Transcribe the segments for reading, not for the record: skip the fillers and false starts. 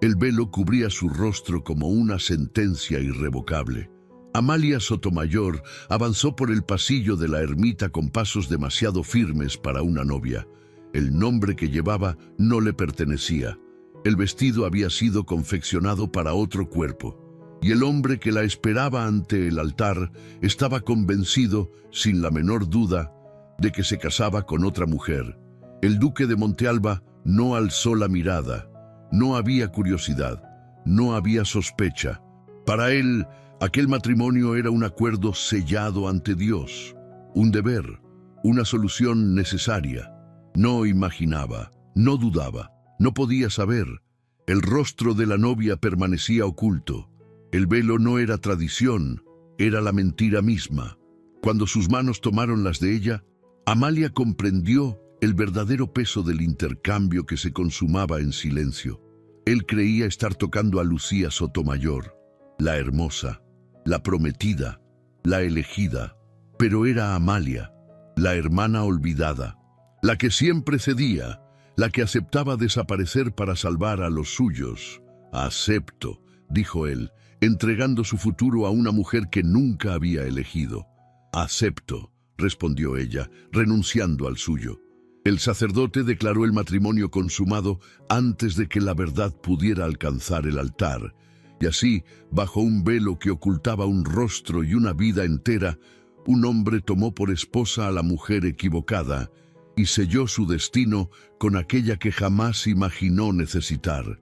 El velo cubría su rostro como una sentencia irrevocable. Amalia Sotomayor avanzó por el pasillo de la ermita con pasos demasiado firmes para una novia. El nombre que llevaba no le pertenecía. El vestido había sido confeccionado para otro cuerpo. Y el hombre que la esperaba ante el altar estaba convencido, sin la menor duda, de que se casaba con otra mujer. El duque de Montealba no alzó la mirada. No había curiosidad, no había sospecha. Para él, aquel matrimonio era un acuerdo sellado ante Dios, un deber, una solución necesaria. No imaginaba, no dudaba, no podía saber. El rostro de la novia permanecía oculto. El velo no era tradición, era la mentira misma. Cuando sus manos tomaron las de ella, Amalia comprendió el verdadero peso del intercambio que se consumaba en silencio. Él creía estar tocando a Lucía Sotomayor, la hermosa, la prometida, la elegida, pero era Amalia, la hermana olvidada, la que siempre cedía, la que aceptaba desaparecer para salvar a los suyos. «Acepto», dijo él, entregando su futuro a una mujer que nunca había elegido. «Acepto», respondió ella, renunciando al suyo. El sacerdote declaró el matrimonio consumado antes de que la verdad pudiera alcanzar el altar, y así, bajo un velo que ocultaba un rostro y una vida entera, un hombre tomó por esposa a la mujer equivocada y selló su destino con aquella que jamás imaginó necesitar.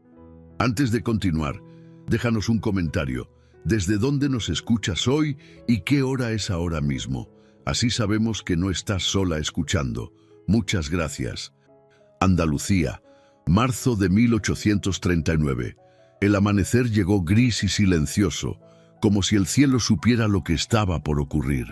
Antes de continuar, déjanos un comentario. ¿Desde dónde nos escuchas hoy y qué hora es ahora mismo? Así sabemos que no estás sola escuchando. Muchas gracias. Andalucía, marzo de 1839. El amanecer llegó gris y silencioso, como si el cielo supiera lo que estaba por ocurrir.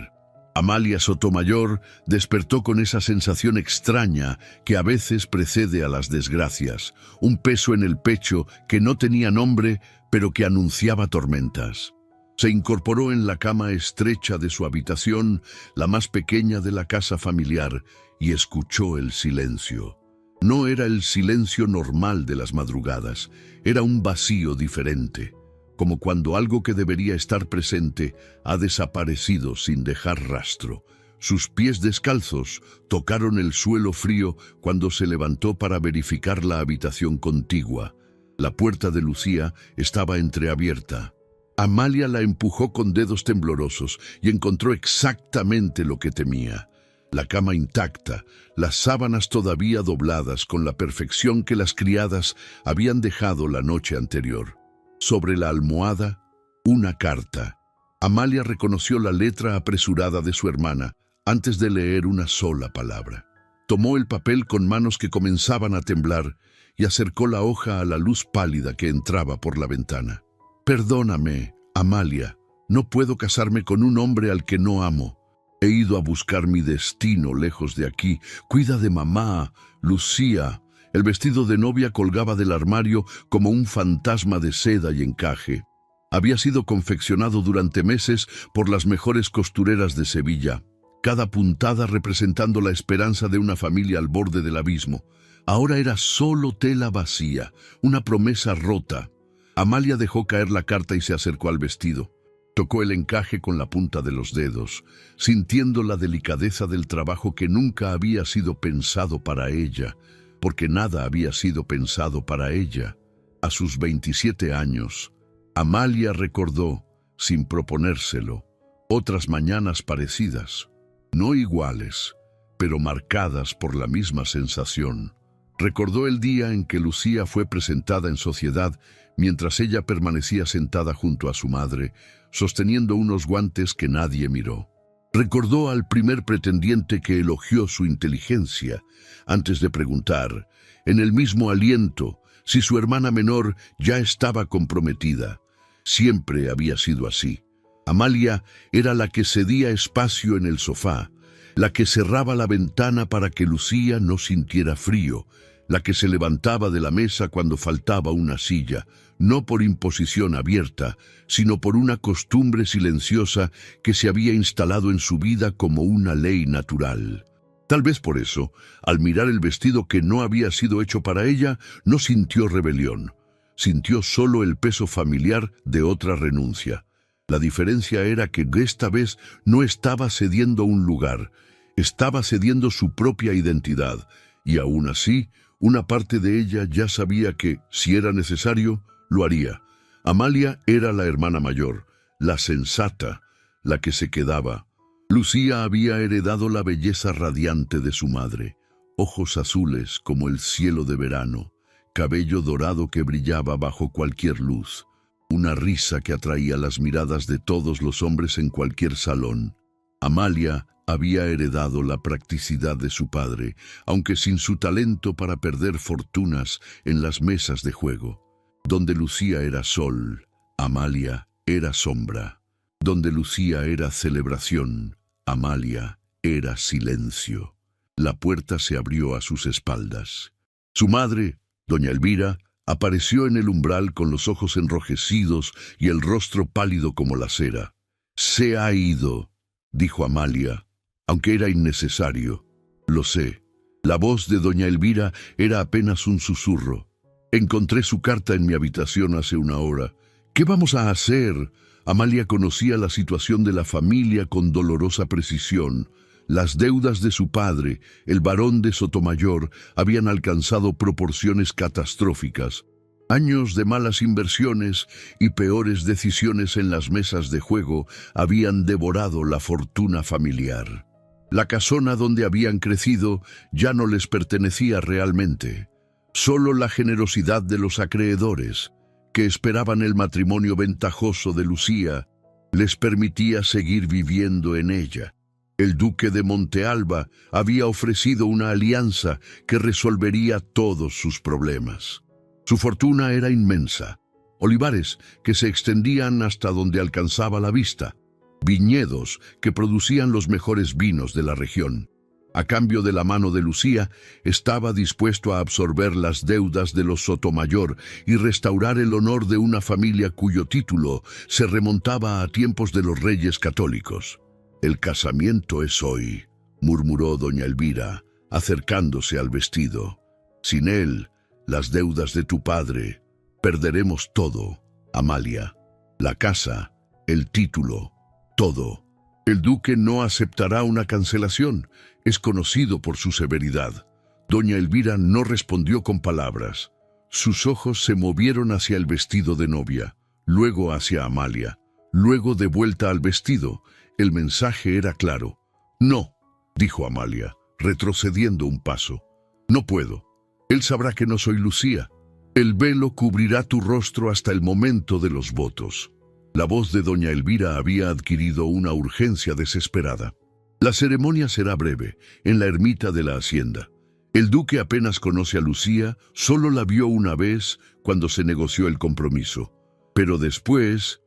Amalia Sotomayor despertó con esa sensación extraña que a veces precede a las desgracias, un peso en el pecho que no tenía nombre, pero que anunciaba tormentas. Se incorporó en la cama estrecha de su habitación, la más pequeña de la casa familiar, y escuchó el silencio. No era el silencio normal de las madrugadas, era un vacío diferente, como cuando algo que debería estar presente ha desaparecido sin dejar rastro. Sus pies descalzos tocaron el suelo frío cuando se levantó para verificar la habitación contigua. La puerta de Lucía estaba entreabierta. Amalia la empujó con dedos temblorosos y encontró exactamente lo que temía. La cama intacta, las sábanas todavía dobladas con la perfección que las criadas habían dejado la noche anterior. Sobre la almohada, una carta. Amalia reconoció la letra apresurada de su hermana antes de leer una sola palabra. Tomó el papel con manos que comenzaban a temblar y acercó la hoja a la luz pálida que entraba por la ventana. «Perdóname, Amalia, no puedo casarme con un hombre al que no amo. He ido a buscar mi destino lejos de aquí. Cuida de mamá, Lucía». El vestido de novia colgaba del armario como un fantasma de seda y encaje. Había sido confeccionado durante meses por las mejores costureras de Sevilla, cada puntada representando la esperanza de una familia al borde del abismo. Ahora era solo tela vacía, una promesa rota. Amalia dejó caer la carta y se acercó al vestido. Tocó el encaje con la punta de los dedos, sintiendo la delicadeza del trabajo que nunca había sido pensado para ella, porque nada había sido pensado para ella. A sus 27 años, Amalia recordó, sin proponérselo, otras mañanas parecidas, no iguales, pero marcadas por la misma sensación. Recordó el día en que Lucía fue presentada en sociedad mientras ella permanecía sentada junto a su madre, sosteniendo unos guantes que nadie miró. Recordó al primer pretendiente que elogió su inteligencia antes de preguntar, en el mismo aliento, si su hermana menor ya estaba comprometida. Siempre había sido así. Amalia era la que cedía espacio en el sofá, la que cerraba la ventana para que Lucía no sintiera frío, la que se levantaba de la mesa cuando faltaba una silla, no por imposición abierta, sino por una costumbre silenciosa que se había instalado en su vida como una ley natural. Tal vez por eso, al mirar el vestido que no había sido hecho para ella, no sintió rebelión. sintió solo el peso familiar de otra renuncia. La diferencia era que esta vez no estaba cediendo un lugar, estaba cediendo su propia identidad, y aún así, una parte de ella ya sabía que, si era necesario, lo haría. Amalia era la hermana mayor, la sensata, la que se quedaba. Lucía había heredado la belleza radiante de su madre, ojos azules como el cielo de verano, cabello dorado que brillaba bajo cualquier luz, una risa que atraía las miradas de todos los hombres en cualquier salón. Amalia había heredado la practicidad de su padre, aunque sin su talento para perder fortunas en las mesas de juego. Donde Lucía era sol, Amalia era sombra. Donde Lucía era celebración, Amalia era silencio. La puerta se abrió a sus espaldas. Su madre, doña Elvira, apareció en el umbral con los ojos enrojecidos y el rostro pálido como la cera. «Se ha ido», dijo Amalia, aunque era innecesario. «Lo sé». La voz de doña Elvira era apenas un susurro. «Encontré su carta en mi habitación hace una hora. ¿Qué vamos a hacer?» Amalia conocía la situación de la familia con dolorosa precisión. Las deudas de su padre, el barón de Sotomayor, habían alcanzado proporciones catastróficas. Años de malas inversiones y peores decisiones en las mesas de juego habían devorado la fortuna familiar. La casona donde habían crecido ya no les pertenecía realmente. Solo la generosidad de los acreedores, que esperaban el matrimonio ventajoso de Lucía, les permitía seguir viviendo en ella. El duque de Montealba había ofrecido una alianza que resolvería todos sus problemas. Su fortuna era inmensa, olivares que se extendían hasta donde alcanzaba la vista, viñedos que producían los mejores vinos de la región. A cambio de la mano de Lucía, estaba dispuesto a absorber las deudas de los Sotomayor y restaurar el honor de una familia cuyo título se remontaba a tiempos de los reyes católicos. «El casamiento es hoy», murmuró doña Elvira, acercándose al vestido. «Sin él, las deudas de tu padre, perderemos todo, Amalia. La casa, el título, todo. El duque no aceptará una cancelación. Es conocido por su severidad». Doña Elvira no respondió con palabras. Sus ojos se movieron hacia el vestido de novia, luego hacia Amalia, luego de vuelta al vestido. El mensaje era claro. «No», dijo Amalia, retrocediendo un paso. «No puedo. Él sabrá que no soy Lucía. El velo cubrirá tu rostro hasta el momento de los votos». La voz de doña Elvira había adquirido una urgencia desesperada. «La ceremonia será breve, en la ermita de la hacienda. El duque apenas conoce a Lucía, solo la vio una vez cuando se negoció el compromiso. Pero después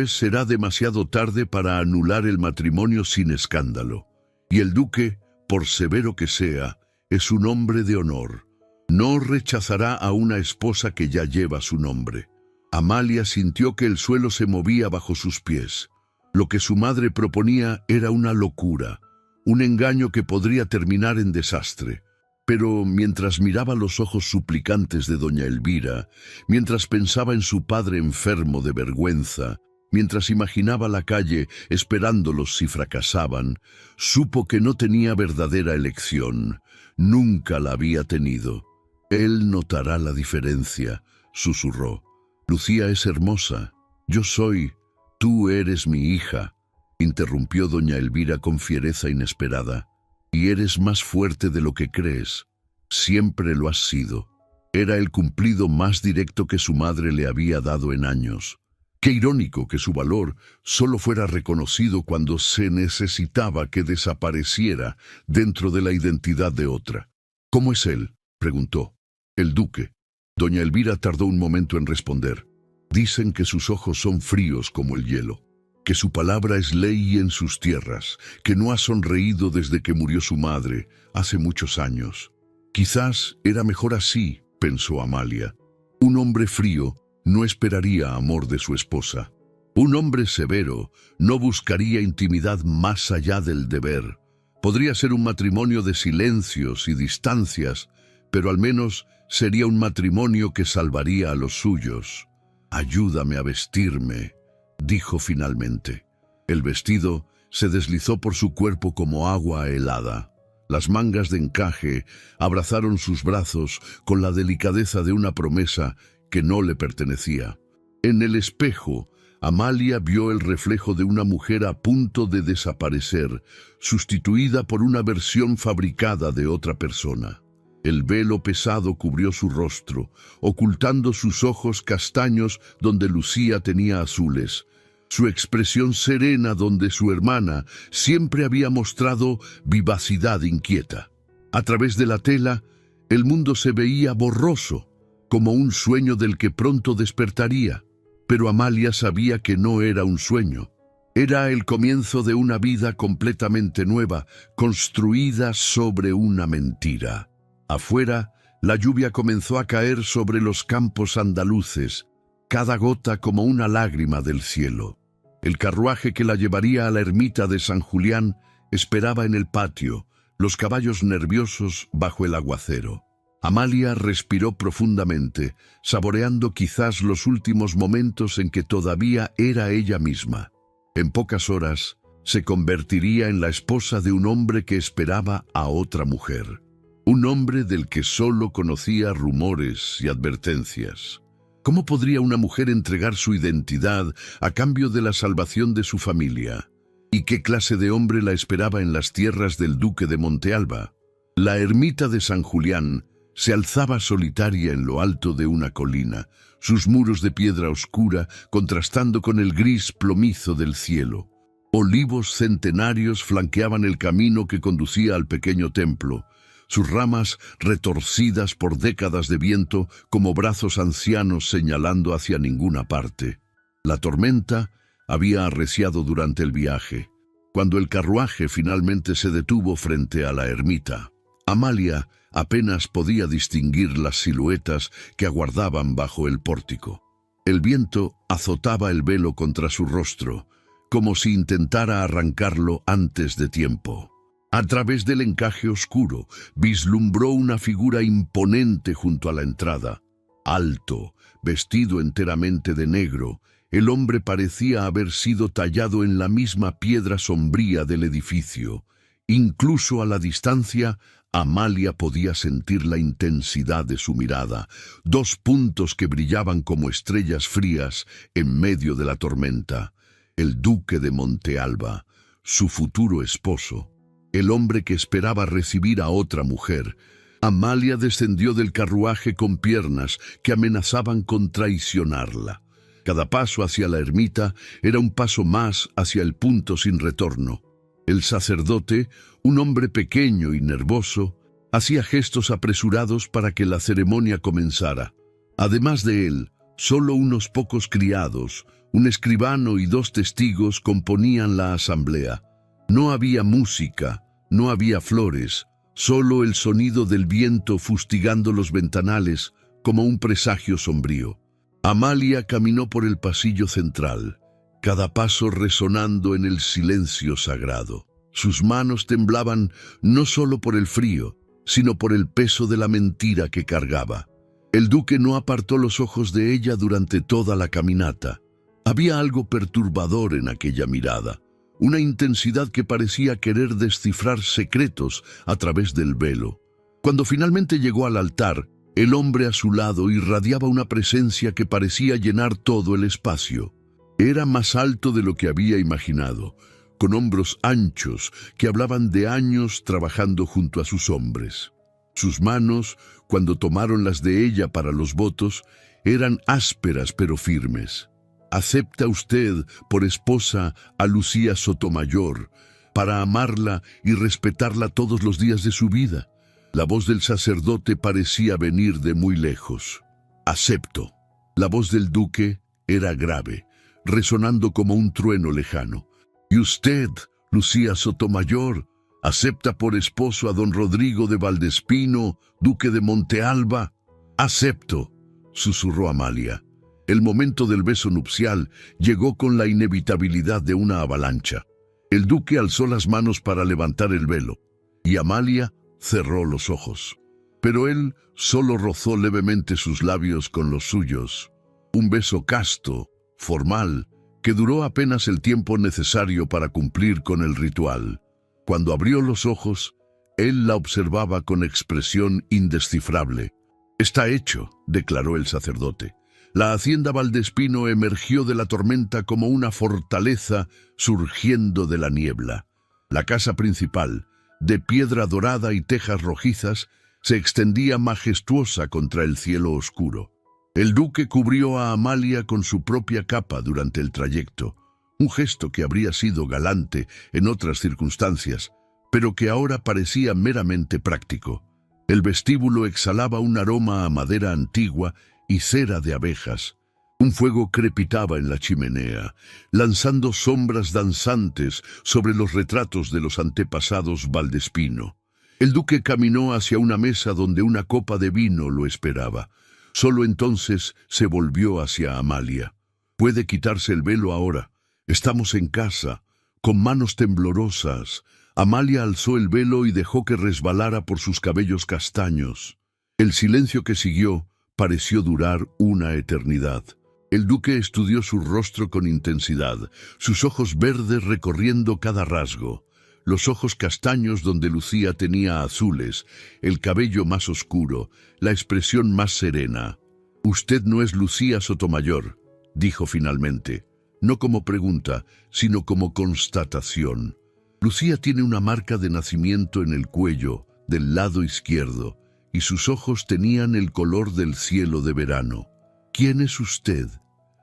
será demasiado tarde para anular el matrimonio sin escándalo. Y el duque, por severo que sea, es un hombre de honor. No rechazará a una esposa que ya lleva su nombre». Amalia sintió que el suelo se movía bajo sus pies. Lo que su madre proponía era una locura, un engaño que podría terminar en desastre. Pero mientras miraba los ojos suplicantes de doña Elvira, mientras pensaba en su padre enfermo de vergüenza, mientras imaginaba la calle esperándolos si fracasaban, supo que no tenía verdadera elección. Nunca la había tenido. «Él notará la diferencia», susurró. «Lucía es hermosa. Yo soy. Tú eres mi hija», interrumpió doña Elvira con fiereza inesperada. «Y eres más fuerte de lo que crees. Siempre lo has sido». Era el cumplido más directo que su madre le había dado en años. Qué irónico que su valor solo fuera reconocido cuando se necesitaba que desapareciera dentro de la identidad de otra. «¿Cómo es él?», preguntó. «El duque». Doña Elvira tardó un momento en responder. «Dicen que sus ojos son fríos como el hielo, que su palabra es ley en sus tierras, que no ha sonreído desde que murió su madre, hace muchos años». Quizás era mejor así, pensó Amalia. Un hombre frío no esperaría amor de su esposa. Un hombre severo no buscaría intimidad más allá del deber. Podría ser un matrimonio de silencios y distancias, pero al menos sería un matrimonio que salvaría a los suyos. «Ayúdame a vestirme», dijo finalmente. El vestido se deslizó por su cuerpo como agua helada. Las mangas de encaje abrazaron sus brazos con la delicadeza de una promesa que no le pertenecía. En el espejo, Amalia vio el reflejo de una mujer a punto de desaparecer, sustituida por una versión fabricada de otra persona. El velo pesado cubrió su rostro, ocultando sus ojos castaños donde Lucía tenía azules, su expresión serena donde su hermana siempre había mostrado vivacidad inquieta. A través de la tela, el mundo se veía borroso, como un sueño del que pronto despertaría. Pero Amalia sabía que no era un sueño. Era el comienzo de una vida completamente nueva, construida sobre una mentira. Afuera, la lluvia comenzó a caer sobre los campos andaluces, cada gota como una lágrima del cielo. El carruaje que la llevaría a la ermita de San Julián esperaba en el patio, los caballos nerviosos bajo el aguacero. Amalia respiró profundamente, saboreando quizás los últimos momentos en que todavía era ella misma. En pocas horas, se convertiría en la esposa de un hombre que esperaba a otra mujer. Un hombre del que solo conocía rumores y advertencias. ¿Cómo podría una mujer entregar su identidad a cambio de la salvación de su familia? ¿Y qué clase de hombre la esperaba en las tierras del duque de Montealba? La ermita de San Julián se alzaba solitaria en lo alto de una colina, sus muros de piedra oscura contrastando con el gris plomizo del cielo. Olivos centenarios flanqueaban el camino que conducía al pequeño templo, sus ramas retorcidas por décadas de viento como brazos ancianos señalando hacia ninguna parte. La tormenta había arreciado durante el viaje, cuando el carruaje finalmente se detuvo frente a la ermita. Amalia apenas podía distinguir las siluetas que aguardaban bajo el pórtico. El viento azotaba el velo contra su rostro, como si intentara arrancarlo antes de tiempo. A través del encaje oscuro, vislumbró una figura imponente junto a la entrada. Alto, vestido enteramente de negro, el hombre parecía haber sido tallado en la misma piedra sombría del edificio. Incluso a la distancia, Amalia podía sentir la intensidad de su mirada, dos puntos que brillaban como estrellas frías en medio de la tormenta. El duque de Montealba, su futuro esposo, el hombre que esperaba recibir a otra mujer. Amalia descendió del carruaje con piernas que amenazaban con traicionarla. Cada paso hacia la ermita era un paso más hacia el punto sin retorno. El sacerdote, un hombre pequeño y nervoso, hacía gestos apresurados para que la ceremonia comenzara. Además de él, solo unos pocos criados, un escribano y dos testigos componían la asamblea. No había música, no había flores, solo el sonido del viento fustigando los ventanales como un presagio sombrío. Amalia caminó por el pasillo central, cada paso resonando en el silencio sagrado. Sus manos temblaban no solo por el frío, sino por el peso de la mentira que cargaba. El duque no apartó los ojos de ella durante toda la caminata. Había algo perturbador en aquella mirada, una intensidad que parecía querer descifrar secretos a través del velo. Cuando finalmente llegó al altar, el hombre a su lado irradiaba una presencia que parecía llenar todo el espacio. Era más alto de lo que había imaginado, con hombros anchos que hablaban de años trabajando junto a sus hombres. Sus manos, cuando tomaron las de ella para los votos, eran ásperas pero firmes. ¿Acepta usted por esposa a Lucía Sotomayor para amarla y respetarla todos los días de su vida? La voz del sacerdote parecía venir de muy lejos. Acepto. La voz del duque era grave, resonando como un trueno lejano. ¿Y usted, Lucía Sotomayor, acepta por esposo a don Rodrigo de Valdespino, duque de Montealba? Acepto, susurró Amalia. El momento del beso nupcial llegó con la inevitabilidad de una avalancha. El duque alzó las manos para levantar el velo, y Amalia cerró los ojos. pero él solo rozó levemente sus labios con los suyos. Un beso casto, formal, que duró apenas el tiempo necesario para cumplir con el ritual. Cuando abrió los ojos, él la observaba con expresión indescifrable. «Está hecho», declaró el sacerdote. La hacienda Valdespino emergió de la tormenta como una fortaleza surgiendo de la niebla. La casa principal, de piedra dorada y tejas rojizas, se extendía majestuosa contra el cielo oscuro. El duque cubrió a Amalia con su propia capa durante el trayecto, un gesto que habría sido galante en otras circunstancias, pero que ahora parecía meramente práctico. El vestíbulo exhalaba un aroma a madera antigua y cera de abejas. Un fuego crepitaba en la chimenea, lanzando sombras danzantes sobre los retratos de los antepasados Valdespino. El duque caminó hacia una mesa donde una copa de vino lo esperaba. Solo entonces se volvió hacia Amalia. «Puede quitarse el velo ahora. Estamos en casa». Con manos temblorosas, Amalia alzó el velo y dejó que resbalara por sus cabellos castaños. El silencio que siguió pareció durar una eternidad. El duque estudió su rostro con intensidad, sus ojos verdes recorriendo cada rasgo, los ojos castaños donde Lucía tenía azules, el cabello más oscuro, la expresión más serena. «Usted no es Lucía Sotomayor», dijo finalmente, no como pregunta, sino como constatación. Lucía tiene una marca de nacimiento en el cuello, del lado izquierdo, y sus ojos tenían el color del cielo de verano. «¿Quién es usted?».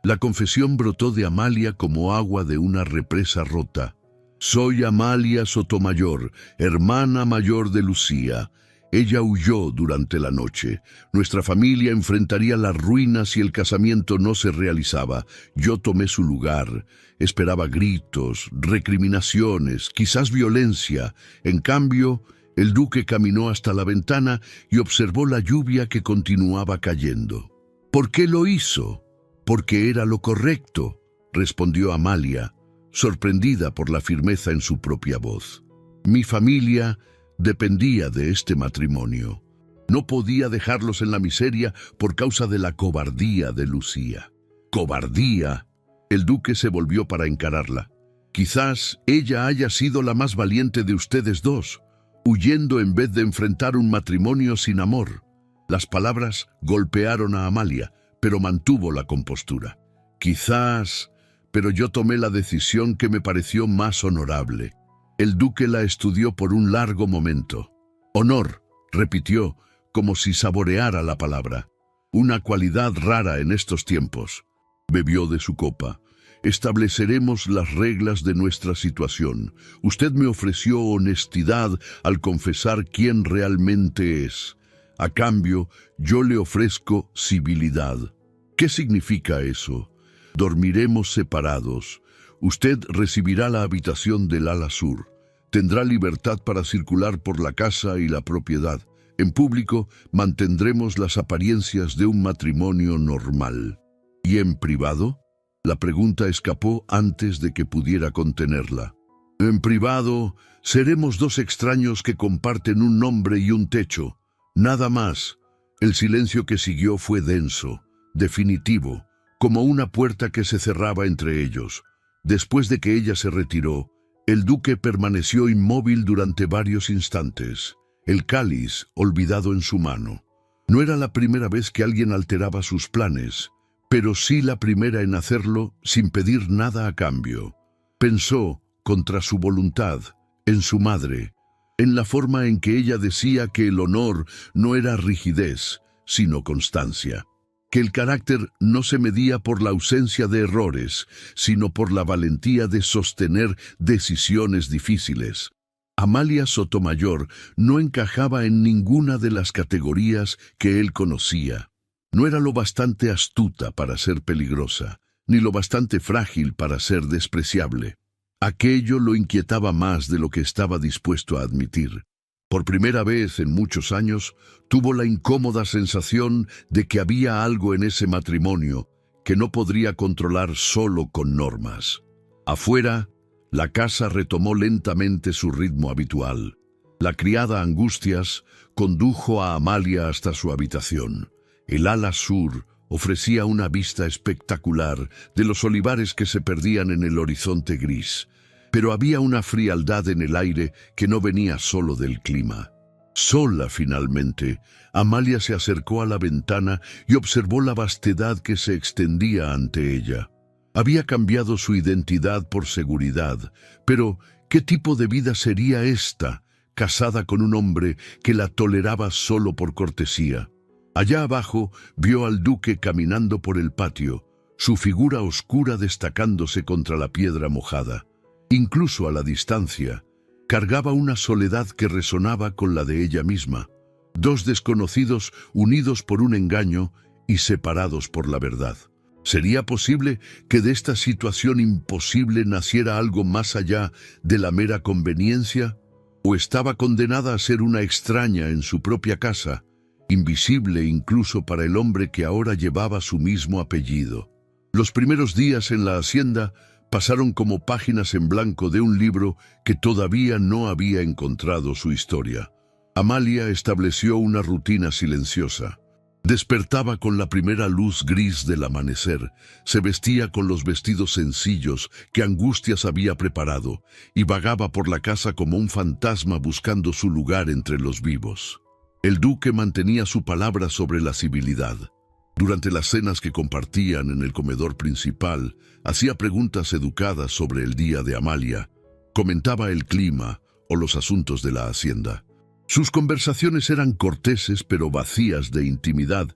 La confesión brotó de Amalia como agua de una represa rota. «Soy Amalia Sotomayor, hermana mayor de Lucía. Ella huyó durante la noche. Nuestra familia enfrentaría las ruinas si el casamiento no se realizaba. Yo tomé su lugar. Esperaba gritos, recriminaciones, quizás violencia. En cambio, el duque caminó hasta la ventana y observó la lluvia que continuaba cayendo. «¿Por qué lo hizo?». «Porque era lo correcto», respondió Amalia, sorprendida por la firmeza en su propia voz. «Mi familia dependía de este matrimonio. No podía dejarlos en la miseria por causa de la cobardía de Lucía». «¿Cobardía?». El duque se volvió para encararla. «Quizás ella haya sido la más valiente de ustedes dos, huyendo en vez de enfrentar un matrimonio sin amor». Las palabras golpearon a Amalia, pero mantuvo la compostura. «Quizás, pero yo tomé la decisión que me pareció más honorable». El duque la estudió por un largo momento. «Honor», repitió, como si saboreara la palabra. «Una cualidad rara en estos tiempos». Bebió de su copa. «Estableceremos las reglas de nuestra situación. Usted me ofreció honestidad al confesar quién realmente es. A cambio, yo le ofrezco civilidad». «¿Qué significa eso?». «Dormiremos separados. Usted recibirá la habitación del ala sur. Tendrá libertad para circular por la casa y la propiedad. En público mantendremos las apariencias de un matrimonio normal». «¿Y en privado?». La pregunta escapó antes de que pudiera contenerla. «En privado, seremos dos extraños que comparten un nombre y un techo. Nada más». El silencio que siguió fue denso, definitivo, como una puerta que se cerraba entre ellos. Después de que ella se retiró, el duque permaneció inmóvil durante varios instantes, el cáliz olvidado en su mano. No era la primera vez que alguien alteraba sus planes, pero sí la primera en hacerlo sin pedir nada a cambio. Pensó, contra su voluntad, en su madre, en la forma en que ella decía que el honor no era rigidez, sino constancia, que el carácter no se medía por la ausencia de errores, sino por la valentía de sostener decisiones difíciles. Amalia Sotomayor no encajaba en ninguna de las categorías que él conocía. No era lo bastante astuta para ser peligrosa, ni lo bastante frágil para ser despreciable. Aquello lo inquietaba más de lo que estaba dispuesto a admitir. Por primera vez en muchos años, tuvo la incómoda sensación de que había algo en ese matrimonio que no podría controlar solo con normas. Afuera, la casa retomó lentamente su ritmo habitual. La criada Angustias condujo a Amalia hasta su habitación. El ala sur ofrecía una vista espectacular de los olivares que se perdían en el horizonte gris, pero había una frialdad en el aire que no venía solo del clima. Sola, finalmente, Amalia se acercó a la ventana y observó la vastedad que se extendía ante ella. Había cambiado su identidad por seguridad, pero ¿qué tipo de vida sería esta, casada con un hombre que la toleraba solo por cortesía? Allá abajo vio al duque caminando por el patio, su figura oscura destacándose contra la piedra mojada. Incluso a la distancia, cargaba una soledad que resonaba con la de ella misma. Dos desconocidos unidos por un engaño y separados por la verdad. ¿Sería posible que de esta situación imposible naciera algo más allá de la mera conveniencia? ¿O estaba condenada a ser una extraña en su propia casa, invisible incluso para el hombre que ahora llevaba su mismo apellido? Los primeros días en la hacienda pasaron como páginas en blanco de un libro que todavía no había encontrado su historia. Amalia estableció una rutina silenciosa. Despertaba con la primera luz gris del amanecer, se vestía con los vestidos sencillos que Angustias había preparado y vagaba por la casa como un fantasma buscando su lugar entre los vivos. El duque mantenía su palabra sobre la civilidad. Durante las cenas que compartían en el comedor principal, hacía preguntas educadas sobre el día de Amalia, comentaba el clima o los asuntos de la hacienda. Sus conversaciones eran corteses pero vacías de intimidad,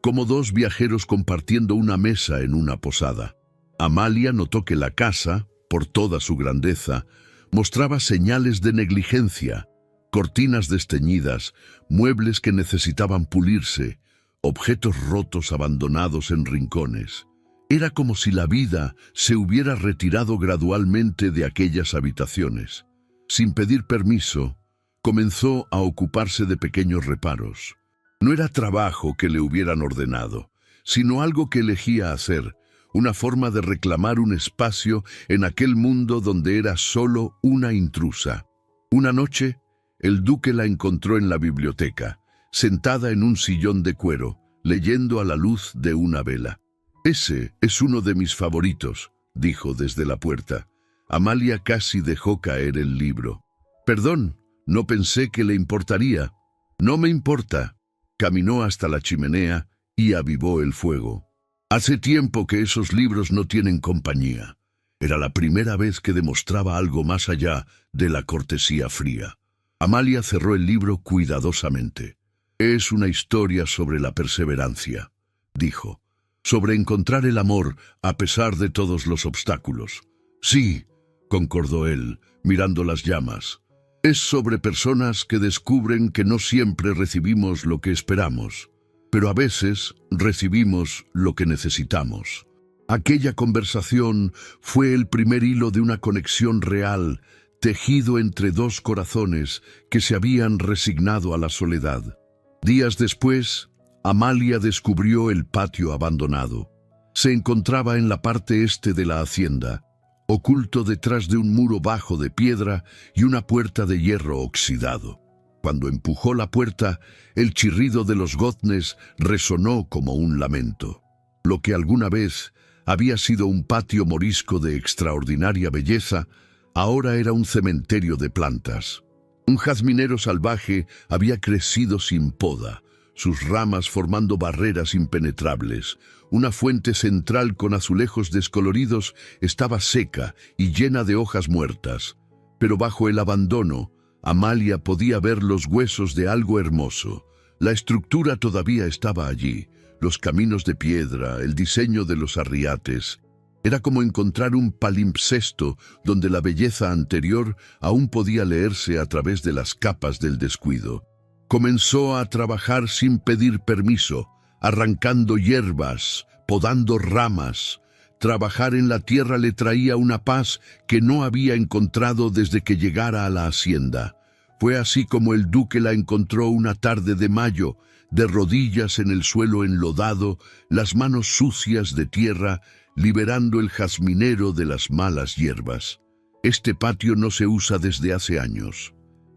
como dos viajeros compartiendo una mesa en una posada. Amalia notó que la casa, por toda su grandeza, mostraba señales de negligencia, cortinas desteñidas, muebles que necesitaban pulirse, objetos rotos abandonados en rincones. Era como si la vida se hubiera retirado gradualmente de aquellas habitaciones. Sin pedir permiso, comenzó a ocuparse de pequeños reparos. No era trabajo que le hubieran ordenado, sino algo que elegía hacer, una forma de reclamar un espacio en aquel mundo donde era solo una intrusa. Una noche, el duque la encontró en la biblioteca, sentada en un sillón de cuero, leyendo a la luz de una vela. «Ese es uno de mis favoritos», dijo desde la puerta. Amalia casi dejó caer el libro. «Perdón, no pensé que le importaría». «No me importa». Caminó hasta la chimenea y avivó el fuego. Hace tiempo que esos libros no tienen compañía. Era la primera vez que demostraba algo más allá de la cortesía fría. Amalia cerró el libro cuidadosamente. «Es una historia sobre la perseverancia», dijo. «Sobre encontrar el amor a pesar de todos los obstáculos». «Sí», concordó él, mirando las llamas. «Es sobre personas que descubren que no siempre recibimos lo que esperamos, pero a veces recibimos lo que necesitamos». Aquella conversación fue el primer hilo de una conexión real, tejido entre dos corazones que se habían resignado a la soledad. Días después, Amalia descubrió el patio abandonado. Se encontraba en la parte este de la hacienda, oculto detrás de un muro bajo de piedra y una puerta de hierro oxidado. Cuando empujó la puerta, el chirrido de los goznes resonó como un lamento. Lo que alguna vez había sido un patio morisco de extraordinaria belleza, ahora era un cementerio de plantas. Un jazminero salvaje había crecido sin poda, sus ramas formando barreras impenetrables. Una fuente central con azulejos descoloridos estaba seca y llena de hojas muertas. Pero bajo el abandono, Amalia podía ver los huesos de algo hermoso. La estructura todavía estaba allí, los caminos de piedra, el diseño de los arriates. Era como encontrar un palimpsesto donde la belleza anterior aún podía leerse a través de las capas del descuido. Comenzó a trabajar sin pedir permiso, arrancando hierbas, podando ramas. Trabajar en la tierra le traía una paz que no había encontrado desde que llegara a la hacienda. Fue así como el duque la encontró una tarde de mayo, de rodillas en el suelo enlodado, las manos sucias de tierra, liberando el jazminero de las malas hierbas. Este patio no se usa desde hace años.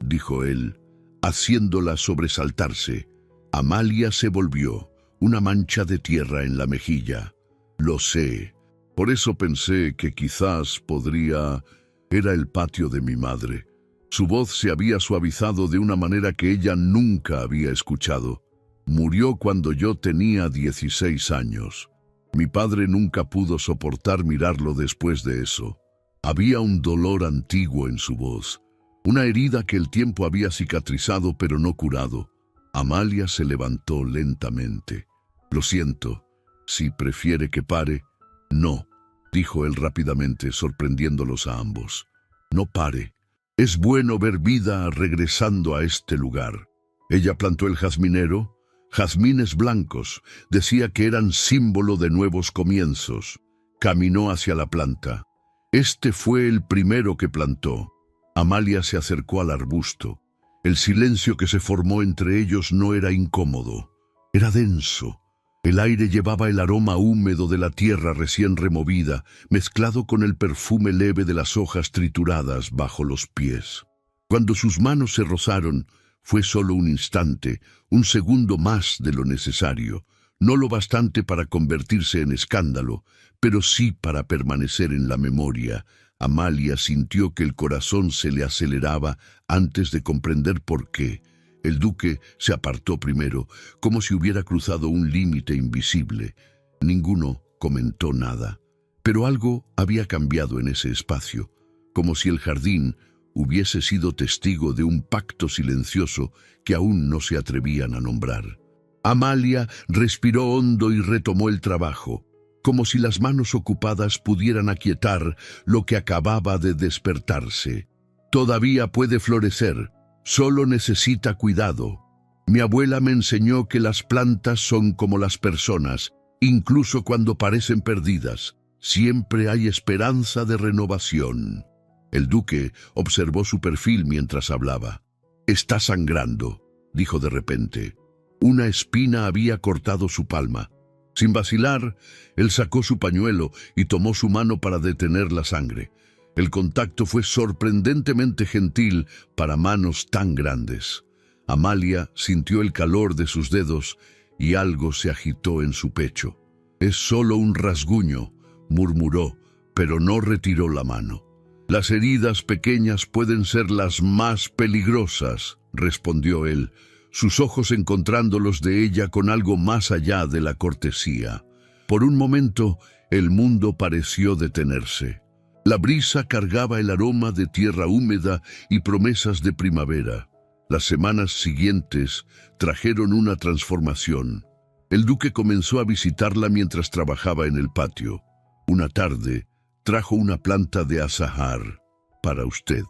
dijo él, haciéndola sobresaltarse. Amalia se volvió, una mancha de tierra en la mejilla. Lo sé. Por eso pensé que quizás podría... Era el patio de mi madre. Su voz se había suavizado de una manera que ella nunca había escuchado. Murió cuando yo tenía 16 años. Mi padre nunca pudo soportar mirarlo después de eso. Había un dolor antiguo en su voz, una herida que el tiempo había cicatrizado pero no curado. Amalia se levantó lentamente. Lo siento, si prefiere que pare. No, dijo él rápidamente, sorprendiéndolos a ambos. No pare. Es bueno ver vida regresando a este lugar. Ella plantó el jazminero, jazmines blancos, decía que eran símbolo de nuevos comienzos. Caminó hacia la planta. Este fue el primero que plantó. Amalia se acercó al arbusto. El silencio que se formó entre ellos no era incómodo, era denso. El aire llevaba el aroma húmedo de la tierra recién removida, mezclado con el perfume leve de las hojas trituradas bajo los pies. Cuando sus manos se rozaron, fue solo un instante, un segundo más de lo necesario, no lo bastante para convertirse en escándalo, pero sí para permanecer en la memoria. Amalia sintió que el corazón se le aceleraba antes de comprender por qué. El duque se apartó primero, como si hubiera cruzado un límite invisible. Ninguno comentó nada, pero algo había cambiado en ese espacio, como si el jardín hubiese sido testigo de un pacto silencioso que aún no se atrevían a nombrar. Amalia respiró hondo y retomó el trabajo, como si las manos ocupadas pudieran aquietar lo que acababa de despertarse. Todavía puede florecer. Solo necesita cuidado. Mi abuela me enseñó que las plantas son como las personas, incluso cuando parecen perdidas. Siempre hay esperanza de renovación. El duque observó su perfil mientras hablaba. Está sangrando, dijo de repente. Una espina había cortado su palma. Sin vacilar, él sacó su pañuelo y tomó su mano para detener la sangre. El contacto fue sorprendentemente gentil para manos tan grandes. Amalia sintió el calor de sus dedos y algo se agitó en su pecho. «Es solo un rasguño», murmuró, pero no retiró la mano. «Las heridas pequeñas pueden ser las más peligrosas», respondió él, sus ojos encontrando los de ella con algo más allá de la cortesía. Por un momento, el mundo pareció detenerse. La brisa cargaba el aroma de tierra húmeda y promesas de primavera. Las semanas siguientes trajeron una transformación. El duque comenzó a visitarla mientras trabajaba en el patio. Una tarde, trajo una planta de azahar para usted.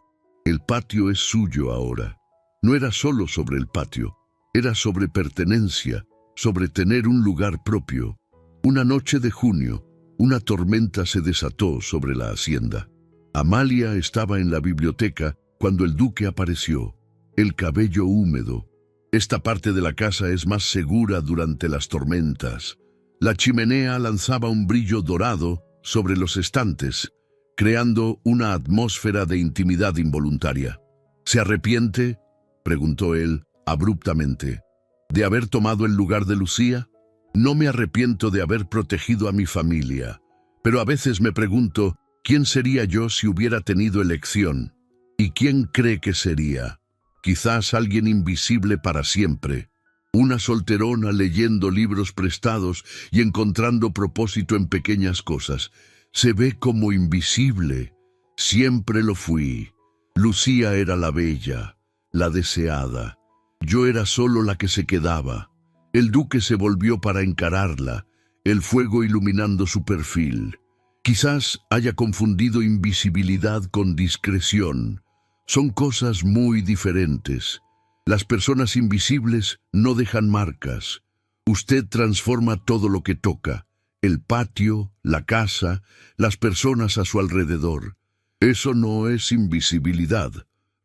El patio es suyo ahora. No era solo sobre el patio, era sobre pertenencia, sobre tener un lugar propio. Una noche de junio, una tormenta se desató sobre la hacienda. Amalia estaba en la biblioteca cuando el duque apareció, el cabello húmedo. Esta parte de la casa es más segura durante las tormentas. La chimenea lanzaba un brillo dorado sobre los estantes, creando una atmósfera de intimidad involuntaria. ¿Se arrepiente?, preguntó él abruptamente, ¿de haber tomado el lugar de Lucía? No me arrepiento de haber protegido a mi familia, pero a veces me pregunto, ¿quién sería yo si hubiera tenido elección? ¿Y quién cree que sería? Quizás alguien invisible para siempre, una solterona leyendo libros prestados y encontrando propósito en pequeñas cosas. Se ve como invisible. Siempre lo fui. Lucía era la bella, la deseada. Yo era solo la que se quedaba. El duque se volvió para encararla, el fuego iluminando su perfil. Quizás haya confundido invisibilidad con discreción. Son cosas muy diferentes. Las personas invisibles no dejan marcas. Usted transforma todo lo que toca, el patio, la casa, las personas a su alrededor. Eso no es invisibilidad.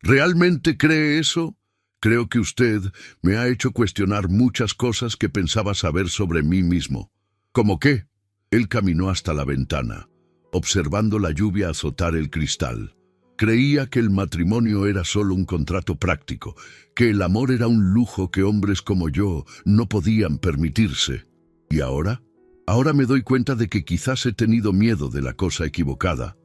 ¿Realmente cree eso? Creo que usted me ha hecho cuestionar muchas cosas que pensaba saber sobre mí mismo. ¿Cómo qué? Él caminó hasta la ventana, observando la lluvia azotar el cristal. Creía que el matrimonio era solo un contrato práctico, que el amor era un lujo que hombres como yo no podían permitirse. ¿Y ahora? Ahora me doy cuenta de que quizás he tenido miedo de la cosa equivocada.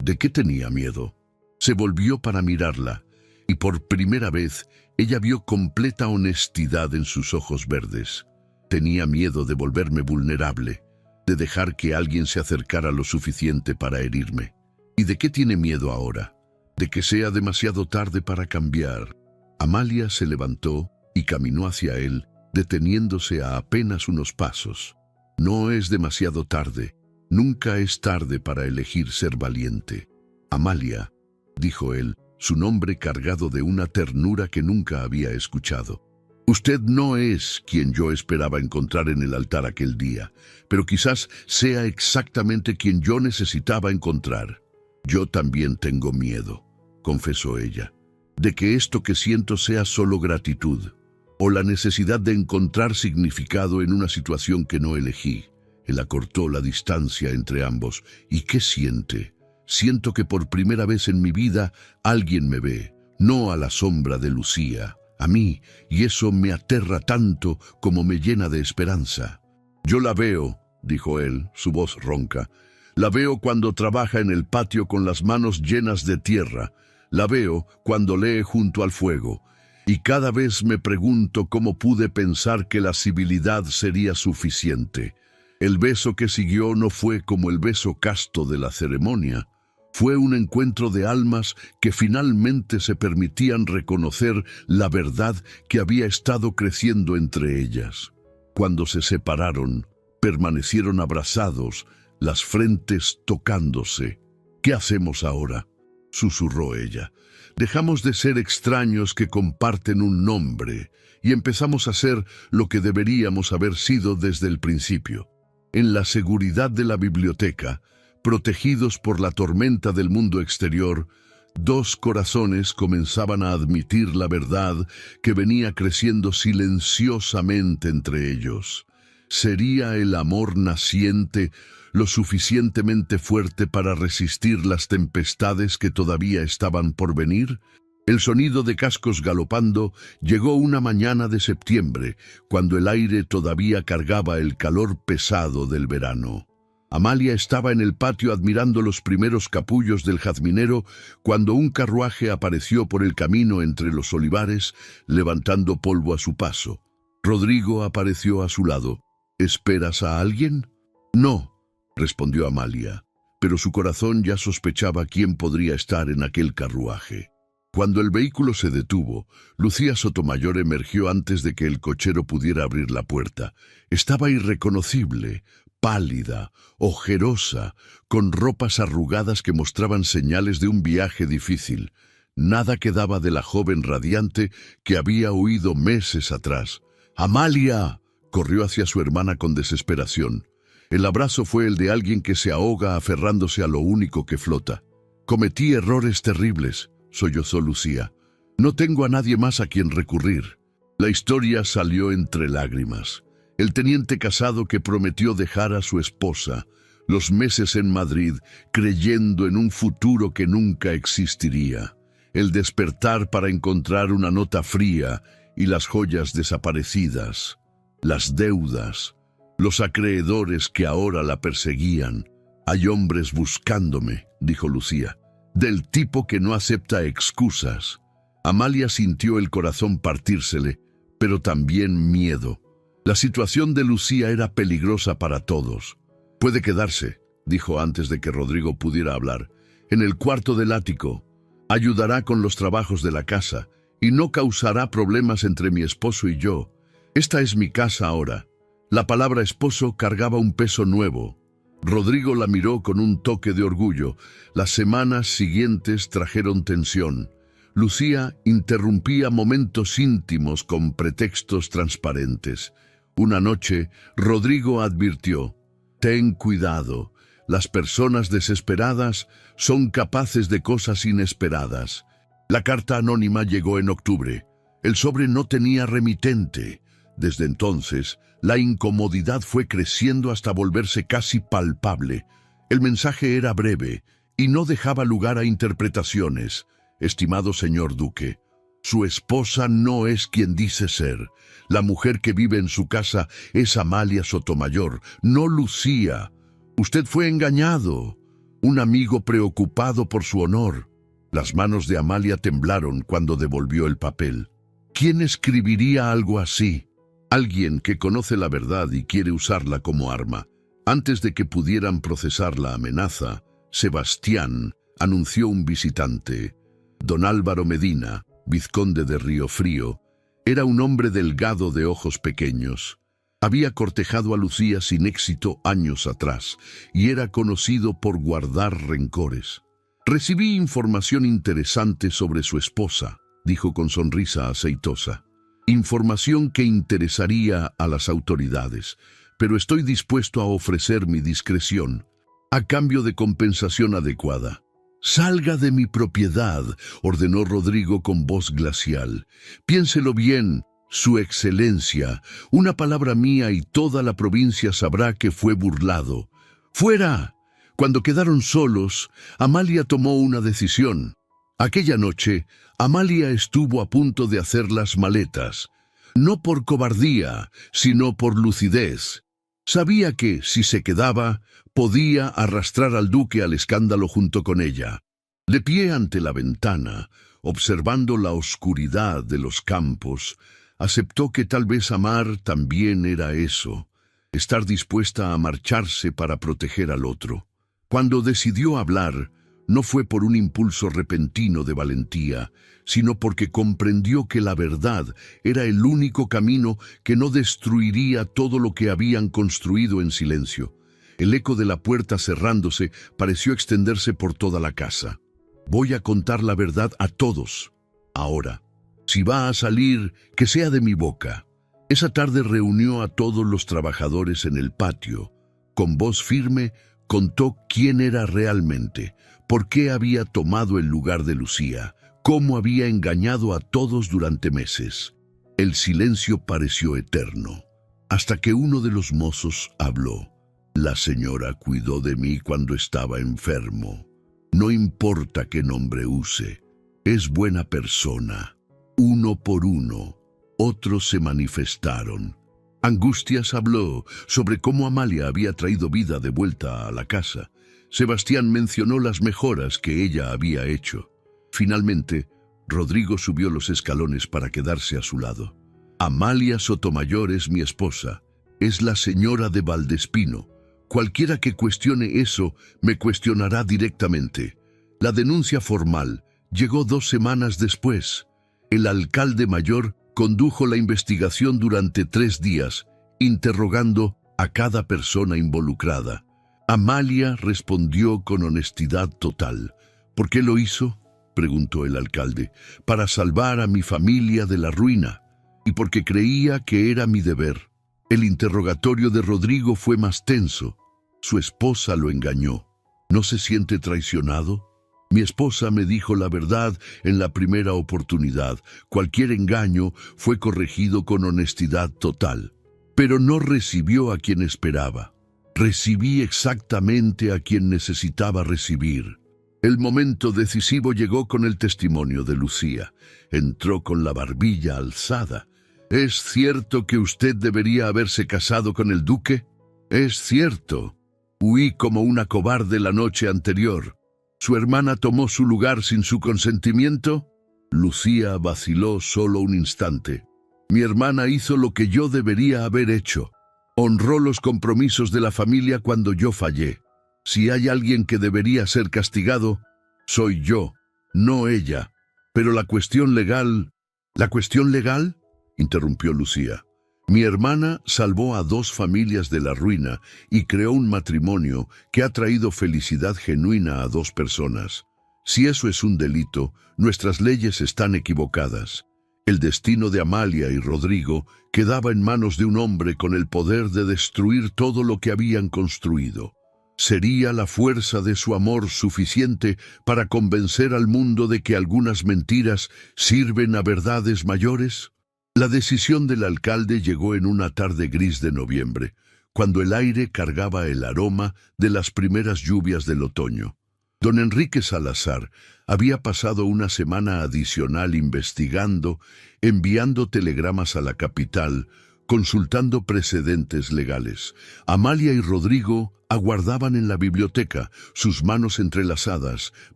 ¿De qué tenía miedo? Se volvió para mirarla, y por primera vez ella vio completa honestidad en sus ojos verdes. Tenía miedo de volverme vulnerable, de dejar que alguien se acercara lo suficiente para herirme. ¿Y de qué tiene miedo ahora? De que sea demasiado tarde para cambiar. Amalia se levantó y caminó hacia él, deteniéndose a apenas unos pasos. No es demasiado tarde. Nunca es tarde para elegir ser valiente. Amalia, dijo él, su nombre cargado de una ternura que nunca había escuchado. Usted no es quien yo esperaba encontrar en el altar aquel día, pero quizás sea exactamente quien yo necesitaba encontrar. Yo también tengo miedo, confesó ella, de que esto que siento sea solo gratitud, o la necesidad de encontrar significado en una situación que no elegí. Él acortó la distancia entre ambos. ¿Y qué siente? Siento que por primera vez en mi vida alguien me ve, no a la sombra de Lucía, a mí, y eso me aterra tanto como me llena de esperanza. Yo la veo, dijo él, su voz ronca. La veo cuando trabaja en el patio con las manos llenas de tierra. La veo cuando lee junto al fuego. Y cada vez me pregunto cómo pude pensar que la civilidad sería suficiente. El beso que siguió no fue como el beso casto de la ceremonia. Fue un encuentro de almas que finalmente se permitían reconocer la verdad que había estado creciendo entre ellas. Cuando se separaron, permanecieron abrazados, las frentes tocándose. ¿Qué hacemos ahora?, susurró ella. Dejamos de ser extraños que comparten un nombre y empezamos a ser lo que deberíamos haber sido desde el principio. En la seguridad de la biblioteca, protegidos por la tormenta del mundo exterior, dos corazones comenzaban a admitir la verdad que venía creciendo silenciosamente entre ellos. ¿Sería el amor naciente lo suficientemente fuerte para resistir las tempestades que todavía estaban por venir? El sonido de cascos galopando llegó una mañana de septiembre, cuando el aire todavía cargaba el calor pesado del verano. Amalia estaba en el patio admirando los primeros capullos del jazminero cuando un carruaje apareció por el camino entre los olivares, levantando polvo a su paso. Rodrigo apareció a su lado. ¿Esperas a alguien? No, respondió Amalia, pero su corazón ya sospechaba quién podría estar en aquel carruaje. Cuando el vehículo se detuvo, Lucía Sotomayor emergió antes de que el cochero pudiera abrir la puerta. Estaba irreconocible, pálida, ojerosa, con ropas arrugadas que mostraban señales de un viaje difícil. Nada quedaba de la joven radiante que había huido meses atrás. ¡Amalia!, corrió hacia su hermana con desesperación. El abrazo fue el de alguien que se ahoga aferrándose a lo único que flota. Cometí errores terribles, sollozó Lucía. No tengo a nadie más a quien recurrir. La historia salió entre lágrimas. El teniente casado que prometió dejar a su esposa, los meses en Madrid, creyendo en un futuro que nunca existiría. El despertar para encontrar una nota fría y las joyas desaparecidas. Las deudas, los acreedores que ahora la perseguían. Hay hombres buscándome, dijo Lucía, del tipo que no acepta excusas. Amalia sintió el corazón partírsele, pero también miedo. La situación de Lucía era peligrosa para todos. Puede quedarse, dijo antes de que Rodrigo pudiera hablar, en el cuarto del ático. Ayudará con los trabajos de la casa y no causará problemas entre mi esposo y yo. Esta es mi casa ahora. La palabra esposo cargaba un peso nuevo. Rodrigo la miró con un toque de orgullo. Las semanas siguientes trajeron tensión. Lucía interrumpía momentos íntimos con pretextos transparentes. Una noche, Rodrigo advirtió: «Ten cuidado. Las personas desesperadas son capaces de cosas inesperadas». La carta anónima llegó en octubre. El sobre no tenía remitente. Desde entonces, la incomodidad fue creciendo hasta volverse casi palpable. El mensaje era breve: y no dejaba lugar a interpretaciones. Estimado señor duque, su esposa no es quien dice ser. La mujer que vive en su casa es Amalia Sotomayor, no Lucía. Usted fue engañado. Un amigo preocupado por su honor. Las manos de Amalia temblaron cuando devolvió el papel. ¿Quién escribiría algo así? Alguien que conoce la verdad y quiere usarla como arma. Antes de que pudieran procesar la amenaza, Sebastián anunció un visitante. Don Álvaro Medina, vizconde de Río Frío, era un hombre delgado de ojos pequeños. Había cortejado a Lucía sin éxito años atrás y era conocido por guardar rencores. Recibí información interesante sobre su esposa, dijo con sonrisa aceitosa. Información que interesaría a las autoridades, pero estoy dispuesto a ofrecer mi discreción a cambio de compensación adecuada. «Salga de mi propiedad», ordenó Rodrigo con voz glacial. «Piénselo bien, su excelencia. Una palabra mía y toda la provincia sabrá que fue burlado. ¡Fuera!». Cuando quedaron solos, Amalia tomó una decisión. Aquella noche, Amalia estuvo a punto de hacer las maletas. No por cobardía, sino por lucidez. Sabía que, si se quedaba, podía arrastrar al duque al escándalo junto con ella. De pie ante la ventana, observando la oscuridad de los campos, aceptó que tal vez amar también era eso, estar dispuesta a marcharse para proteger al otro. Cuando decidió hablar, no fue por un impulso repentino de valentía, sino porque comprendió que la verdad era el único camino que no destruiría todo lo que habían construido en silencio. El eco de la puerta cerrándose pareció extenderse por toda la casa. «Voy a contar la verdad a todos. Ahora, si va a salir, que sea de mi boca». Esa tarde reunió a todos los trabajadores en el patio. Con voz firme, contó quién era realmente, por qué había tomado el lugar de Lucía, cómo había engañado a todos durante meses. El silencio pareció eterno, hasta que uno de los mozos habló. «La señora cuidó de mí cuando estaba enfermo. No importa qué nombre use, es buena persona». Uno por uno, otros se manifestaron. Angustias habló sobre cómo Amalia había traído vida de vuelta a la casa. Sebastián mencionó las mejoras que ella había hecho. Finalmente, Rodrigo subió los escalones para quedarse a su lado. «Amalia Sotomayor es mi esposa, es la señora de Valdespino. Cualquiera que cuestione eso me cuestionará directamente». La denuncia formal llegó 2 semanas después. El alcalde mayor condujo la investigación durante 3 días, interrogando a cada persona involucrada. Amalia respondió con honestidad total. «¿Por qué lo hizo?», preguntó el alcalde. «Para salvar a mi familia de la ruina, y porque creía que era mi deber». El interrogatorio de Rodrigo fue más tenso. Su esposa lo engañó. ¿No se siente traicionado? «Mi esposa me dijo la verdad en la primera oportunidad. Cualquier engaño fue corregido con honestidad total. Pero no recibió a quien esperaba. Recibí exactamente a quien necesitaba recibir». El momento decisivo llegó con el testimonio de Lucía. Entró con la barbilla alzada. «¿Es cierto que usted debería haberse casado con el duque?». «Es cierto. Huí como una cobarde la noche anterior». «¿Su hermana tomó su lugar sin su consentimiento?». Lucía vaciló solo un instante. «Mi hermana hizo lo que yo debería haber hecho. Honró los compromisos de la familia cuando yo fallé. Si hay alguien que debería ser castigado, soy yo, no ella. Pero la cuestión legal...». «¿La cuestión legal?», interrumpió Lucía. «Mi hermana salvó a 2 familias de la ruina y creó un matrimonio que ha traído felicidad genuina a 2 personas. Si eso es un delito, nuestras leyes están equivocadas. El destino de Amalia y Rodrigo quedaba en manos de un hombre con el poder de destruir todo lo que habían construido. ¿Sería la fuerza de su amor suficiente para convencer al mundo de que algunas mentiras sirven a verdades mayores?». La decisión del alcalde llegó en una tarde gris de noviembre, cuando el aire cargaba el aroma de las primeras lluvias del otoño. Don Enrique Salazar había pasado una semana adicional investigando, enviando telegramas a la capital, consultando precedentes legales. Amalia y Rodrigo aguardaban en la biblioteca, sus manos entrelazadas,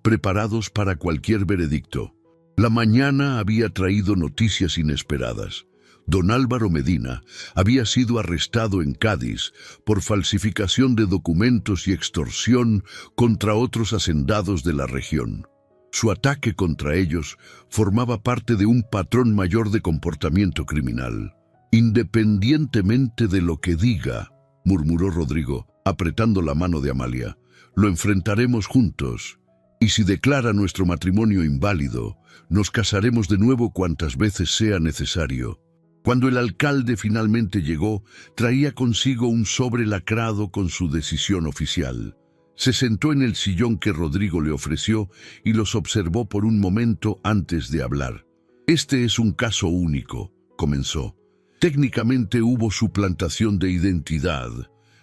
preparados para cualquier veredicto. La mañana había traído noticias inesperadas. Don Álvaro Medina había sido arrestado en Cádiz por falsificación de documentos y extorsión contra otros hacendados de la región. Su ataque contra ellos formaba parte de un patrón mayor de comportamiento criminal. «Independientemente de lo que diga», murmuró Rodrigo, apretando la mano de Amalia, «lo enfrentaremos juntos, y si declara nuestro matrimonio inválido, nos casaremos de nuevo cuantas veces sea necesario». Cuando el alcalde finalmente llegó, traía consigo un sobre lacrado con su decisión oficial. Se sentó en el sillón que Rodrigo le ofreció y los observó por un momento antes de hablar. «Este es un caso único», comenzó. «Técnicamente hubo suplantación de identidad.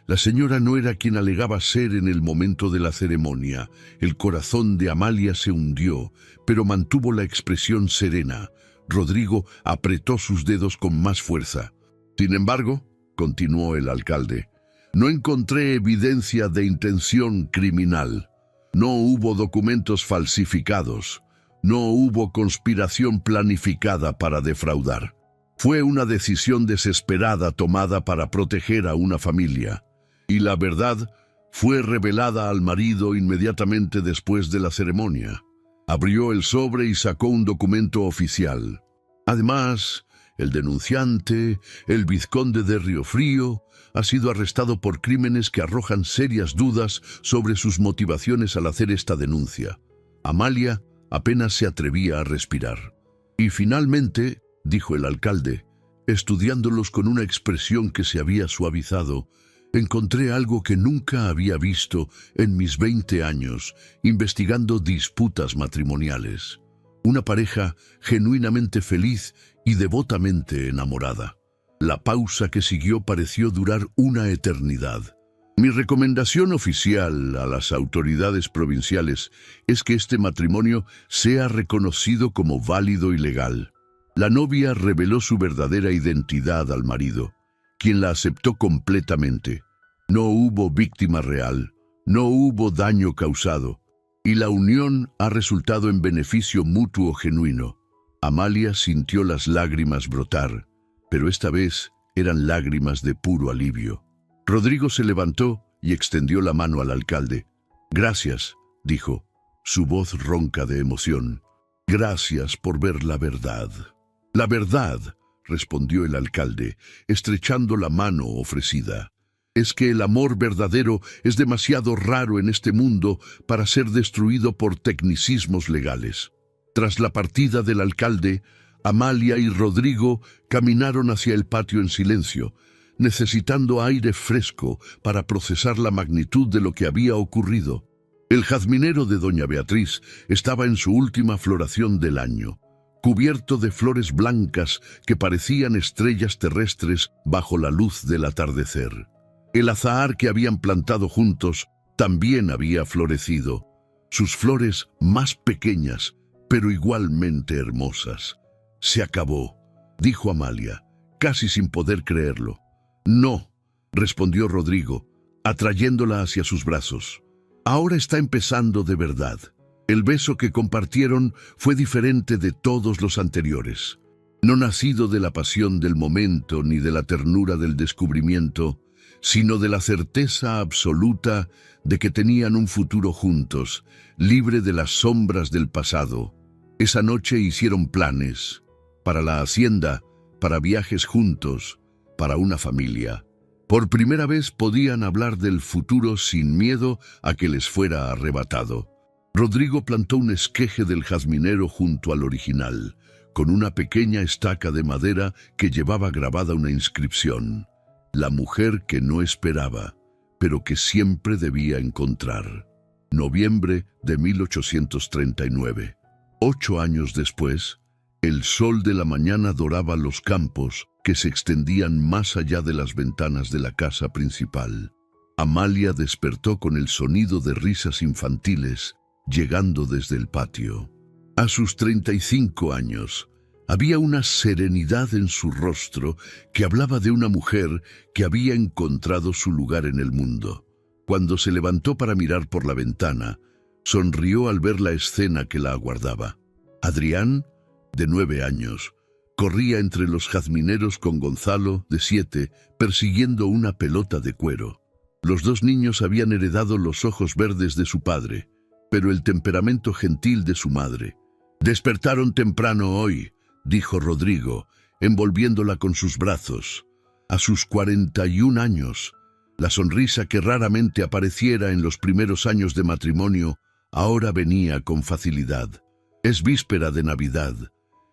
La señora no era quien alegaba ser en el momento de la ceremonia. El corazón de Amalia se hundió, pero mantuvo la expresión serena». Rodrigo apretó sus dedos con más fuerza. «Sin embargo», continuó el alcalde, «no encontré evidencia de intención criminal. No hubo documentos falsificados. No hubo conspiración planificada para defraudar. Fue una decisión desesperada tomada para proteger a una familia. Y la verdad fue revelada al marido inmediatamente después de la ceremonia». Abrió el sobre y sacó un documento oficial. Además, el denunciante, el vizconde de Riofrío, ha sido arrestado por crímenes que arrojan serias dudas sobre sus motivaciones al hacer esta denuncia. Amalia apenas se atrevía a respirar. «Y finalmente», dijo el alcalde, estudiándolos con una expresión que se había suavizado, «encontré algo que nunca había visto en mis 20 años investigando disputas matrimoniales. Una pareja genuinamente feliz y devotamente enamorada». La pausa que siguió pareció durar una eternidad. «Mi recomendación oficial a las autoridades provinciales es que este matrimonio sea reconocido como válido y legal». La novia reveló su verdadera identidad al marido, quien la aceptó completamente. No hubo víctima real, no hubo daño causado, y la unión ha resultado en beneficio mutuo genuino. Amalia sintió las lágrimas brotar, pero esta vez eran lágrimas de puro alivio. Rodrigo se levantó y extendió la mano al alcalde. «Gracias», dijo, su voz ronca de emoción. «Gracias por ver la verdad». «La verdad», respondió el alcalde, estrechando la mano ofrecida, «es que el amor verdadero es demasiado raro en este mundo para ser destruido por tecnicismos legales». Tras la partida del alcalde, Amalia y Rodrigo caminaron hacia el patio en silencio, necesitando aire fresco para procesar la magnitud de lo que había ocurrido. El jazminero de doña Beatriz estaba en su última floración del año, cubierto de flores blancas que parecían estrellas terrestres bajo la luz del atardecer. El azahar que habían plantado juntos también había florecido, sus flores más pequeñas, pero igualmente hermosas. «Se acabó», dijo Amalia, casi sin poder creerlo. «No», respondió Rodrigo, atrayéndola hacia sus brazos. «Ahora está empezando de verdad». El beso que compartieron fue diferente de todos los anteriores. No nacido de la pasión del momento ni de la ternura del descubrimiento, sino de la certeza absoluta de que tenían un futuro juntos, libre de las sombras del pasado. Esa noche hicieron planes, para la hacienda, para viajes juntos, para una familia. Por primera vez podían hablar del futuro sin miedo a que les fuera arrebatado. Rodrigo plantó un esqueje del jazminero junto al original, con una pequeña estaca de madera que llevaba grabada una inscripción: «La mujer que no esperaba, pero que siempre debía encontrar». Noviembre de 1839. 8 años después, el sol de la mañana doraba los campos que se extendían más allá de las ventanas de la casa principal. Amalia despertó con el sonido de risas infantiles llegando desde el patio. A sus 35 años, había una serenidad en su rostro que hablaba de una mujer que había encontrado su lugar en el mundo. Cuando se levantó para mirar por la ventana, sonrió al ver la escena que la aguardaba. Adrián, de 9 años, corría entre los jazmineros con Gonzalo, de 7, persiguiendo una pelota de cuero. Los dos niños habían heredado los ojos verdes de su padre, pero el temperamento gentil de su madre. «Despertaron temprano hoy», dijo Rodrigo, envolviéndola con sus brazos. A sus 41 años, la sonrisa que raramente apareciera en los primeros años de matrimonio, ahora venía con facilidad. «Es víspera de Navidad,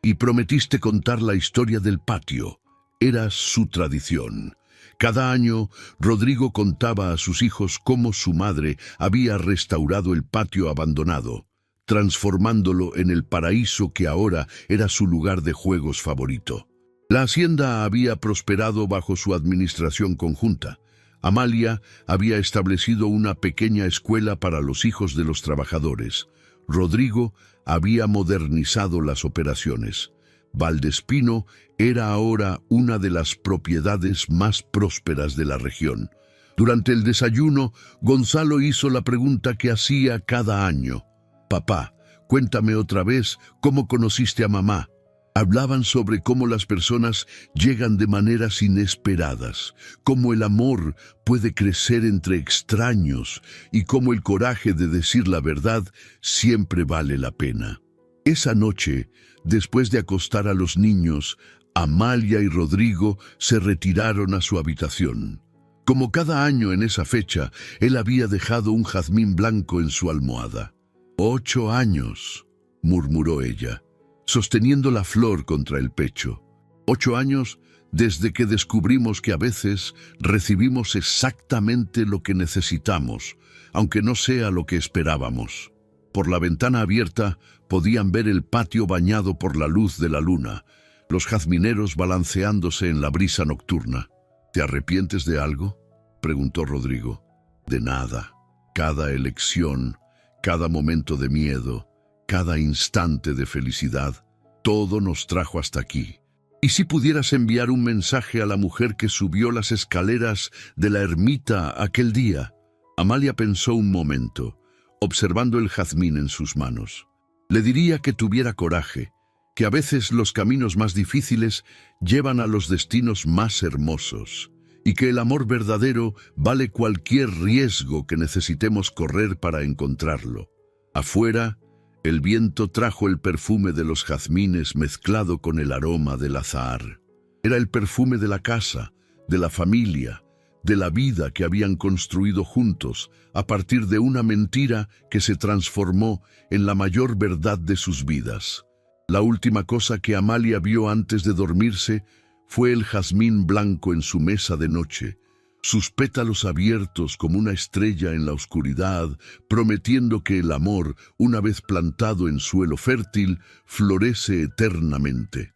y prometiste contar la historia del patio». Era su tradición. Cada año, Rodrigo contaba a sus hijos cómo su madre había restaurado el patio abandonado, transformándolo en el paraíso que ahora era su lugar de juegos favorito. La hacienda había prosperado bajo su administración conjunta. Amalia había establecido una pequeña escuela para los hijos de los trabajadores. Rodrigo había modernizado las operaciones. Valdespino era ahora una de las propiedades más prósperas de la región. Durante el desayuno, Gonzalo hizo la pregunta que hacía cada año. «Papá, cuéntame otra vez cómo conociste a mamá». Hablaban sobre cómo las personas llegan de maneras inesperadas, cómo el amor puede crecer entre extraños y cómo el coraje de decir la verdad siempre vale la pena. Esa noche, después de acostar a los niños, Amalia y Rodrigo se retiraron a su habitación. Como cada año en esa fecha, él había dejado un jazmín blanco en su almohada. «8 años», murmuró ella, sosteniendo la flor contra el pecho. 8 años desde que descubrimos que a veces recibimos exactamente lo que necesitamos, aunque no sea lo que esperábamos. Por la ventana abierta podían ver el patio bañado por la luz de la luna, los jazmineros balanceándose en la brisa nocturna. «¿Te arrepientes de algo?», preguntó Rodrigo. «De nada. Cada elección, cada momento de miedo, cada instante de felicidad, todo nos trajo hasta aquí. ¿Y si pudieras enviar un mensaje a la mujer que subió las escaleras de la ermita aquel día?» Amalia pensó un momento, observando el jazmín en sus manos. «Le diría que tuviera coraje, que a veces los caminos más difíciles llevan a los destinos más hermosos, y que el amor verdadero vale cualquier riesgo que necesitemos correr para encontrarlo». Afuera, el viento trajo el perfume de los jazmines mezclado con el aroma del azahar. Era el perfume de la casa, de la familia, de la vida que habían construido juntos a partir de una mentira que se transformó en la mayor verdad de sus vidas. La última cosa que Amalia vio antes de dormirse fue el jazmín blanco en su mesa de noche, sus pétalos abiertos como una estrella en la oscuridad, prometiendo que el amor, una vez plantado en suelo fértil, florece eternamente.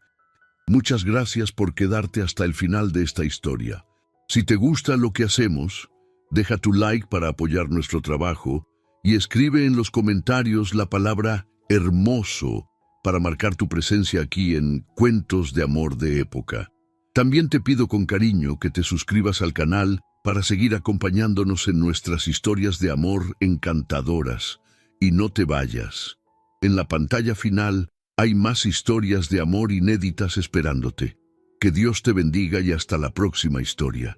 Muchas gracias por quedarte hasta el final de esta historia. Si te gusta lo que hacemos, deja tu like para apoyar nuestro trabajo y escribe en los comentarios la palabra hermoso para marcar tu presencia aquí en Cuentos de Amor de Época. También te pido con cariño que te suscribas al canal para seguir acompañándonos en nuestras historias de amor encantadoras. Y no te vayas. En la pantalla final hay más historias de amor inéditas esperándote. Que Dios te bendiga y hasta la próxima historia.